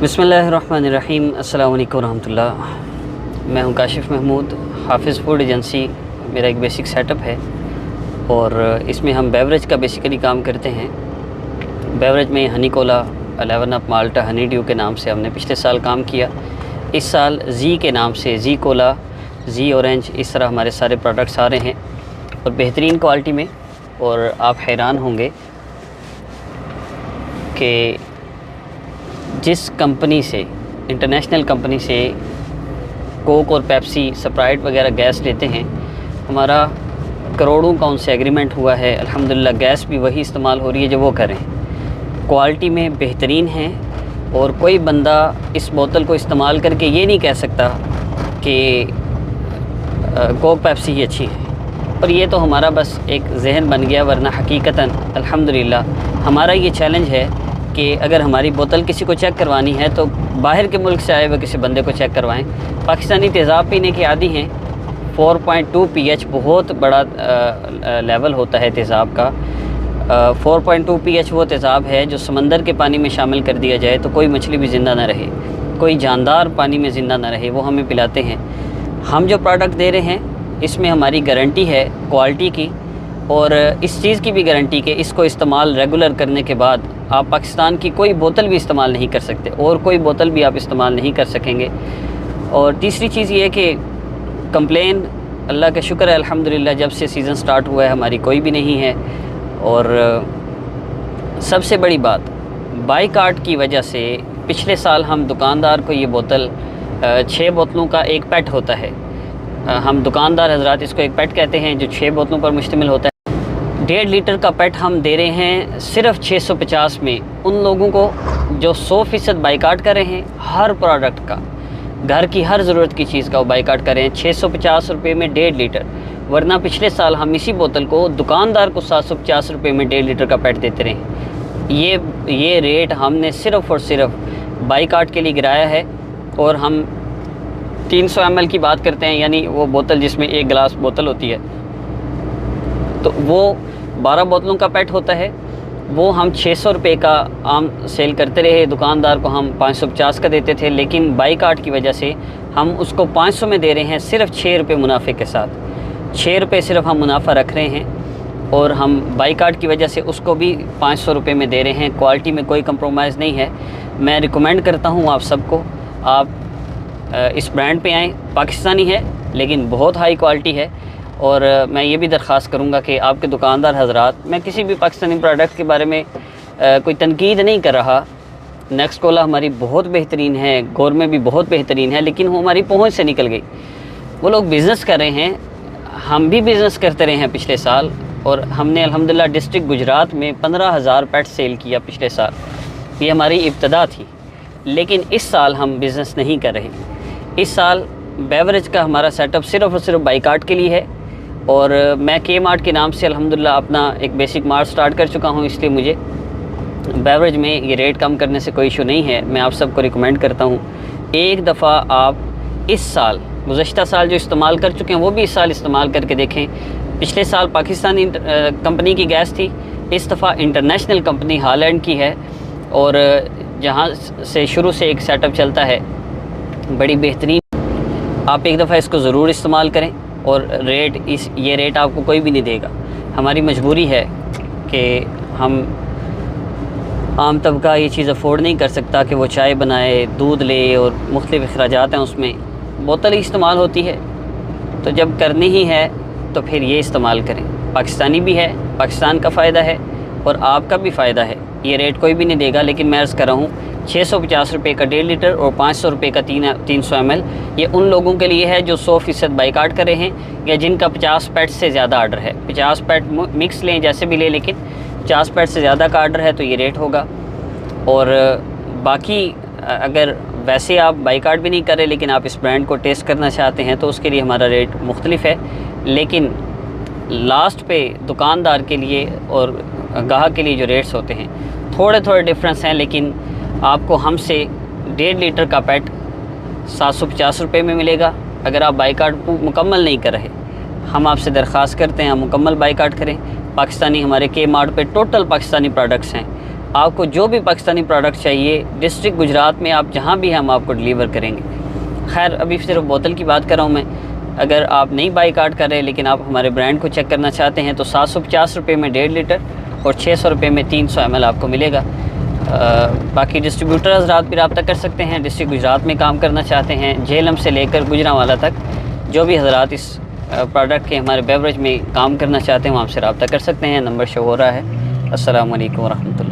बिस्मिल्लाहिर्रहमानिर्रहीम। अस्सलाम वालेकुम रहमतुल्लाह। मैं हूं काशिफ़ महमूद। हाफिज़ फूड एजेंसी मेरा एक बेसिक सेटअप है और इसमें हम बेवरेज का बेसिकली काम करते हैं। बेवरेज में हनी कोला, 11 अप माल्टा, हनी ड्यू के नाम से हमने पिछले साल काम किया। इस साल जी के नाम से जी कोला, जी ऑरेंज, इस तरह हमारे सारे प्रोडक्ट्स आ रहे हैं और बेहतरीन क्वालिटी में। और आप हैरान होंगे कि जिस कंपनी से, इंटरनेशनल कंपनी से कोक और पेप्सी, स्प्राइट वगैरह गैस लेते हैं, हमारा करोड़ों का उनसे एग्रीमेंट हुआ है। अल्हम्दुलिल्लाह गैस भी वही इस्तेमाल हो रही है जो वो करें। क्वालिटी में बेहतरीन है और कोई बंदा इस बोतल को इस्तेमाल करके ये नहीं कह सकता कि कोक पेप्सी ही अच्छी है। और ये तो हमारा बस एक जहन बन गया, वरना हकीकतन अल्हम्दुलिल्लाह हमारा ये चैलेंज है कि अगर हमारी बोतल किसी को चेक करवानी है तो बाहर के मुल्क से आए हुए किसी बंदे को चेक करवाएं। पाकिस्तानी तेज़ाब पीने के आदी हैं। 4.2 pH बहुत बड़ा लेवल होता है तेज़ाब का। 4.2 pH वो तेज़ाब है जो समंदर के पानी में शामिल कर दिया जाए तो कोई मछली भी ज़िंदा ना रहे, कोई जानदार पानी में ज़िंदा ना रहे, वो हमें पिलाते हैं। हम जो प्रोडक्ट दे रहे हैं इसमें हमारी गारंटी है क्वालिटी की, और इस चीज़ की भी गारंटी कि इसको इस्तेमाल रेगुलर करने के बाद आप पाकिस्तान की कोई बोतल भी इस्तेमाल नहीं कर सकते और कोई बोतल भी आप इस्तेमाल नहीं कर सकेंगे। और तीसरी चीज़ ये है कि कंप्लेन, अल्लाह का शुक्र है अल्हम्दुलिल्लाह, जब से सीज़न स्टार्ट हुआ है हमारी कोई भी नहीं है। और सबसे बड़ी बात, बाईकाट की वजह से पिछले साल हम दुकानदार को ये बोतल 6 बोतलों का एक पैट होता है, हम दुकानदार हजरात इसको एक पैट कहते हैं, जो 6 बोतलों पर मुश्तमिल होता है। 1.5 लीटर का पैट हम दे रहे हैं सिर्फ 650 में उन लोगों को जो 100% बाईकाट कर रहे हैं। हर प्रोडक्ट का, घर की हर ज़रूरत की चीज़ का वो बाईकाट कर रहे हैं 650 रुपये में 1.5 लीटर। वरना पिछले साल हम इसी बोतल को दुकानदार को 750 रुपये में 1.5 लीटर का पैट देते रहे। ये रेट हमने सिर्फ़ और सिर्फ बाईकाट के लिए गिराया है। और हम 300 ml की बात करते हैं, यानी वो बोतल जिसमें 1 गिलास बोतल होती है, तो वो 12 बोतलों का पैट होता है। वो हम 600 रुपये का आम सेल करते रहे, दुकानदार को हम 550 का देते थे, लेकिन बाईकाट की वजह से हम उसको 500 में दे रहे हैं सिर्फ 6 रुपये मुनाफे के साथ। 6 रुपये सिर्फ हम मुनाफा रख रहे हैं और हम बाईकाट की वजह से उसको भी 500 रुपये में दे रहे हैं। क्वालिटी में कोई कंप्रोमाइज़ नहीं है। मैं रिकमेंड करता हूँ आप सबको, आप इस ब्रांड पे आएँ। पाकिस्तानी है लेकिन बहुत हाई क्वालिटी है। और मैं ये भी दरख्वास्त करूँगा कि आपके दुकानदार हजरात, मैं किसी भी पाकिस्तानी प्रोडक्ट के बारे में कोई तनकीद नहीं कर रहा। नेक्स्ट कोला हमारी बहुत बेहतरीन है, गोरमे भी बहुत बेहतरीन है, लेकिन वो हमारी पहुँच से निकल गई। वो लोग बिज़नेस कर रहे हैं, हम भी बिज़नेस करते रहे हैं पिछले साल, और हमने अल्हम्दुलिल्लाह डिस्ट्रिक्ट गुजरात में 15,000 पैट सेल किया पिछले साल। ये हमारी इब्तदा थी, लेकिन इस साल हम बिज़नेस नहीं कर रहे। इस साल बेवरेज का हमारा सेटअप सिर्फ़ और सिर्फ बाईकाट के लिए है। और मैं के मार्ट के नाम से अल्हम्दुलिल्लाह अपना एक बेसिक मार्ट स्टार्ट कर चुका हूँ, इसलिए मुझे बेवरेज में ये रेट कम करने से कोई इशू नहीं है। मैं आप सबको रिकमेंड करता हूँ, एक दफ़ा आप इस साल, गुज़श्ता साल जो इस्तेमाल कर चुके हैं वो भी इस साल इस्तेमाल करके देखें। पिछले साल पाकिस्तानी कंपनी की गैस थी, इस दफ़ा इंटरनेशनल कंपनी हॉलैंड की है, और जहाँ से शुरू से एक सेटअप चलता है बड़ी बेहतरीन। आप एक दफ़ा इसको ज़रूर इस्तेमाल करें। और ये रेट आपको कोई भी नहीं देगा। हमारी मजबूरी है कि हम आम तबका ये चीज़ अफोर्ड नहीं कर सकता कि वो चाय बनाए, दूध ले, और मुख्तलिफ़ अखराजात हैं उसमें, बोतल ही इस्तेमाल होती है। तो जब करनी ही है तो फिर ये इस्तेमाल करें। पाकिस्तानी भी है, पाकिस्तान का फ़ायदा है और आपका भी फ़ायदा है। ये रेट कोई भी नहीं देगा, लेकिन मैं अर्ज़ कर रहा हूँ 650 रुपये का 1.5 लीटर और 500 रुपये का 300 ml। ये उन लोगों के लिए है जो 100% बाईकाट कर रहे हैं या जिनका 50 पैट से ज़्यादा आर्डर है। 50 पैट मिक्स लें, जैसे भी लें, लेकिन 50 पैट से ज़्यादा का आर्डर है तो ये रेट होगा। और बाकी अगर वैसे आप बाईकाट भी नहीं कर रहे लेकिन आप इस ब्रांड को टेस्ट करना चाहते हैं तो उसके लिए हमारा रेट मुख्तलिफ है। लेकिन लास्ट पे दुकानदार के लिए और गाहक के लिए जो रेट्स होते हैं थोड़े थोड़े डिफरेंस हैं, लेकिन आपको हमसे 1.5 लीटर का पैट 750 रुपये में मिलेगा अगर आप बाईकाट मुकम्मल नहीं कर रहे। हम आपसे दरख्वास्त करते हैं आप मुकम्मल बाईकाट करें। पाकिस्तानी हमारे के मार्ट पे टोटल पाकिस्तानी प्रोडक्ट्स हैं, आपको जो भी पाकिस्तानी प्रोडक्ट चाहिए डिस्ट्रिक्ट गुजरात में आप जहाँ भी हम आपको डिलीवर करेंगे। खैर अभी सिर्फ बोतल की बात कर रहा हूँ मैं। अगर आप नहीं बाईकाट कर रहे लेकिन आप हमारे ब्रांड को चेक करना चाहते हैं तो 750 रुपये में 1.5 लीटर और 600 रुपये में 300 ml आपको मिलेगा। बाकी डिस्ट्रीब्यूटर हज़रात भी रब्ता कर सकते हैं, डिस्ट्रिक्ट गुजरात में काम करना चाहते हैं, झेलम से लेकर गुजरांवाला तक जो भी हज़रात इस प्रोडक्ट के हमारे बेवरेज में काम करना चाहते हैं वहाँ से रब्ता कर सकते हैं। नंबर शो हो रहा है। अस्सलाम वालेकुम व रहमतुल्लाह।